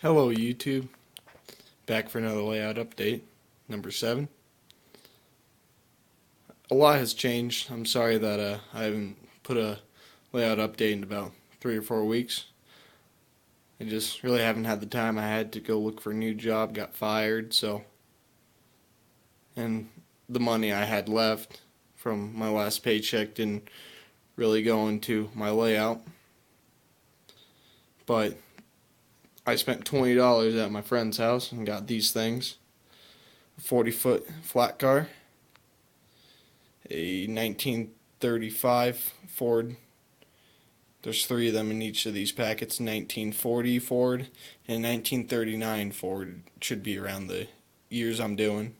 Hello YouTube, back for another layout update, number 7. A lot has changed. I'm sorry that I haven't put a layout update in about 3 or 4 weeks. I just really haven't had the time. I had to go look for a new job, got fired, and the money I had left from my last paycheck didn't really go into my layout. But I spent $20 at my friend's house and got these things. A 40-foot flat car, a 1935 Ford. There's 3 of them in each of these packets. 1940 Ford and 1939 Ford. It should be around the years I'm doing.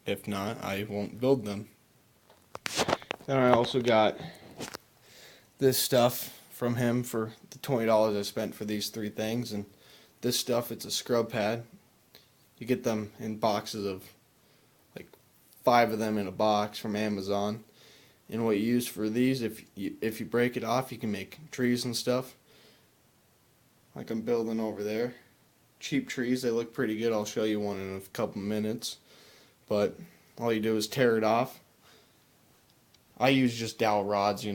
If not, I won't build them. Then I also got this stuff from him for the $20 I spent for these 3 things. And this stuff, it's a scrub pad. You get them in boxes of like 5 of them in a box from Amazon. And what you use for these, if you break it off, you can make trees and stuff. Like I'm building over there. Cheap trees, they look pretty good. I'll show you one in a couple minutes. But all you do is tear it off. I use just dowel rods,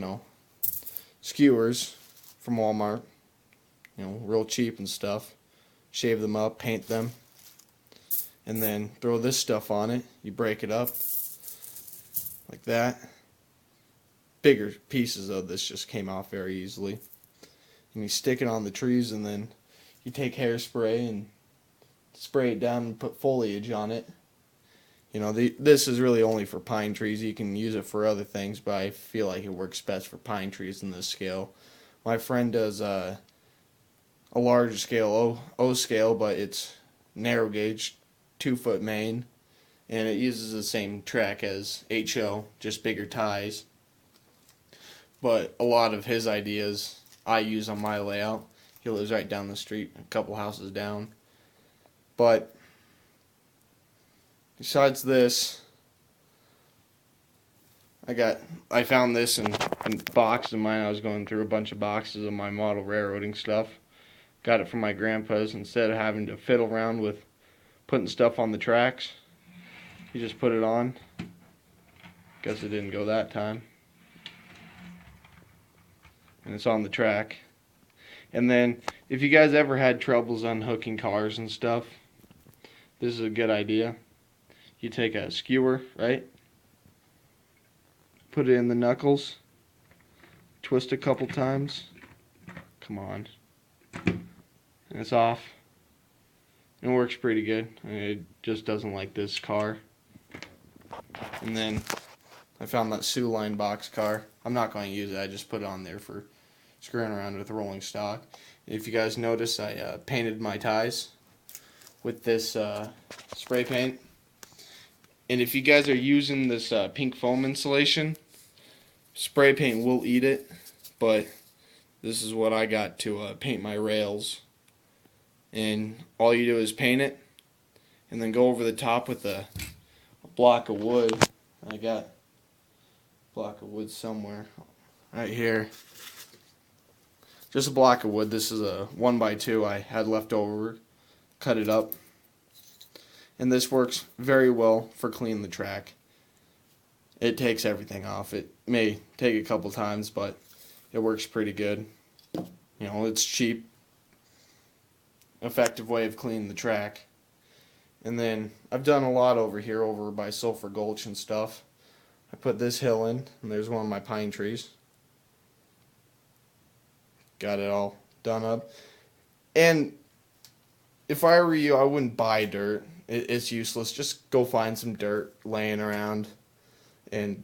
skewers from Walmart, real cheap and stuff. Shave them up, paint them, and then throw this stuff on it. You break it up like that. Bigger pieces of this just came off very easily. And you stick it on the trees, and then you take hairspray and spray it down and put foliage on it. This is really only for pine trees. You can use it for other things, but I feel like it works best for pine trees in this scale. My friend does a larger scale, O scale, but it's narrow gauge, 2-foot main, and it uses the same track as HO, just bigger ties. But a lot of his ideas I use on my layout. He lives right down the street, a couple houses down. But besides this, I found this in a box of mine. I was going through a bunch of boxes of my model railroading stuff. Got it from my grandpa's. Instead of having to fiddle around with putting stuff on the tracks, you just put it on. Guess it didn't go that time. And it's on the track. And then, if you guys ever had troubles unhooking cars and stuff, this is a good idea. You take a skewer, right? Put it in the knuckles. Twist a couple times. Come on. And it's off. And it works pretty good. It just doesn't like this car. And then I found that Sioux Line box car. I'm not going to use it. I just put it on there for screwing around with rolling stock. If you guys notice, I painted my ties with this spray paint. And if you guys are using this pink foam insulation, spray paint will eat it, but this is what I got to paint my rails. And all you do is paint it, and then go over the top with a block of wood. I got a block of wood somewhere, right here. Just a block of wood. This is a 1x2 I had left over. Cut it up. And this works very well for cleaning the track. It takes everything off. It may take a couple times, but it works pretty good. It's cheap, effective way of cleaning the track. And then I've done a lot over here, over by Sulphur Gulch and stuff. I put this hill in, and there's one of my pine trees. Got it all done up. And if I were you, I wouldn't buy dirt. It's useless. Just go find some dirt laying around and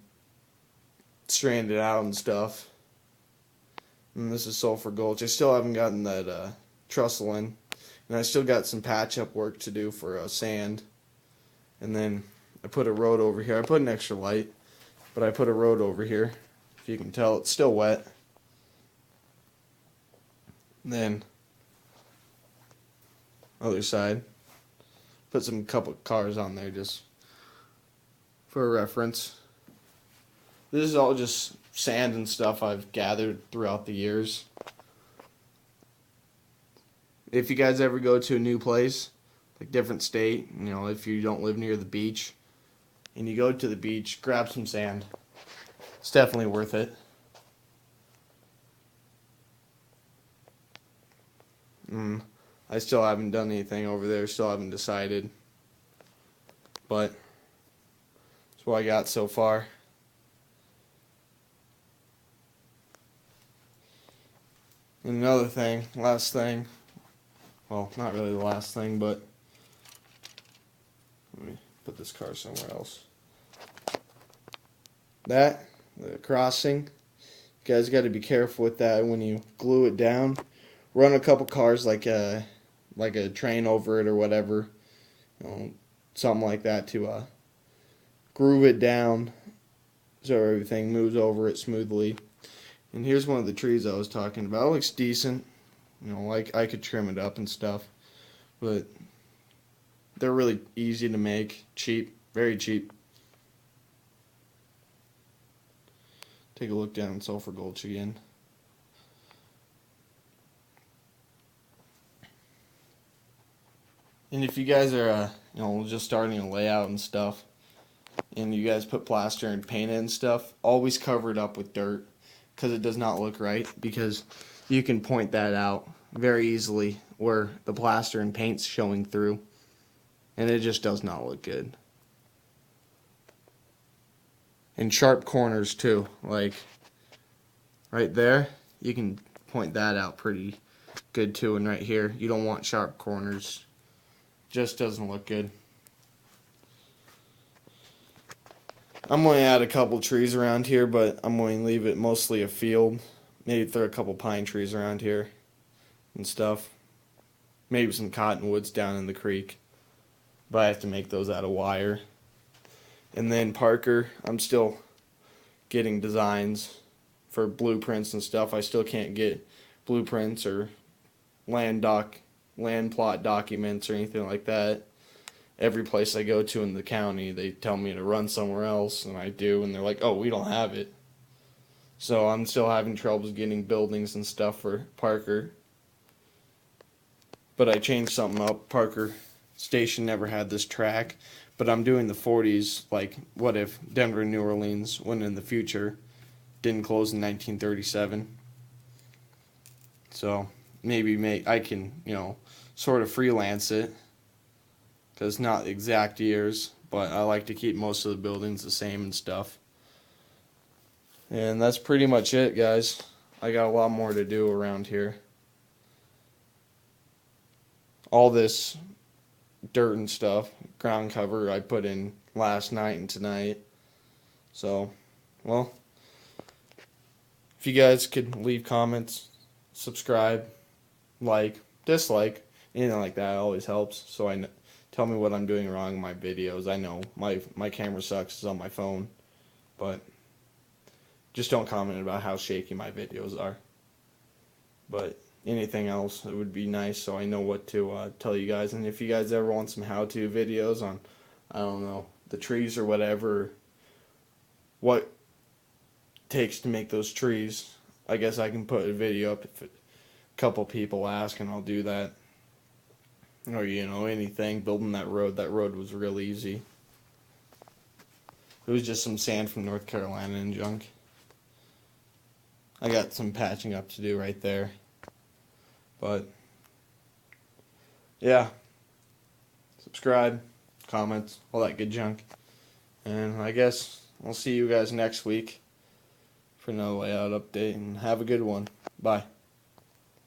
strand it out and stuff. And this is Sulphur Gulch. I still haven't gotten that trestle in. And I still got some patch-up work to do for sand. And then I put a road over here. I put an extra light, but I put a road over here. If you can tell, it's still wet. And then other side. Put some couple cars on there just for reference. This is all just sand and stuff I've gathered throughout the years. if you guys ever go to a new place, like different state, if you don't live near the beach, and you go to the beach, grab some sand. It's definitely worth it. I still haven't done anything over there, still haven't decided. But that's what I got so far. And another thing, last thing, well, not really the last thing, but let me put this car somewhere else. The crossing, you guys got to be careful with that when you glue it down. Run a couple cars like a train over it or whatever, something like that to groove it down so everything moves over it smoothly. And here's one of the trees I was talking about. It looks decent, like I could trim it up and stuff, but they're really easy to make, cheap, very cheap. Take a look down in Sulphur Gulch again. And if you guys are, just starting a layout and stuff, and you guys put plaster and paint it and stuff, always cover it up with dirt, because it does not look right, because you can point that out very easily where the plaster and paint's showing through, and it just does not look good. And sharp corners too, like right there, you can point that out pretty good too, and right here, you don't want sharp corners. Just doesn't look good. I'm going to add a couple trees around here, but I'm going to leave it mostly a field. Maybe throw a couple pine trees around here and stuff. Maybe some cottonwoods down in the creek. But I have to make those out of wire. And then Parker, I'm still getting designs for blueprints and stuff. I still can't get blueprints or land plot documents or anything like that. Every place I go to in the county, they tell me to run somewhere else, and I do, and they're like, oh, we don't have it. So I'm still having troubles getting buildings and stuff for Parker. But I changed something up. Parker Station never had this track, but I'm doing the 40s, like, what if Denver NewOrleans, when in the future, didn't close in 1937. So maybe I can, sort of freelance it, because not exact years, but I like to keep most of the buildings the same and stuff. And that's pretty much it, guys. I got a lot more to do around here. All this dirt and stuff, ground cover, I put in last night and tonight. So, well, if you guys could leave comments, subscribe, like, dislike, anything like that always helps. So tell me what I'm doing wrong in my videos. I know my camera sucks, it's on my phone, but just don't comment about how shaky my videos are. But anything else, it would be nice so I know what to tell you guys. And if you guys ever want some how-to videos on, I don't know, the trees or whatever, what it takes to make those trees, I guess I can put a video up if a couple people ask, and I'll do that. Or, anything, building that road was real easy. It was just some sand from North Carolina and junk. I got some patching up to do right there. But, yeah. Subscribe, comments, all that good junk. And I guess I'll see you guys next week for another layout update, and have a good one. Bye.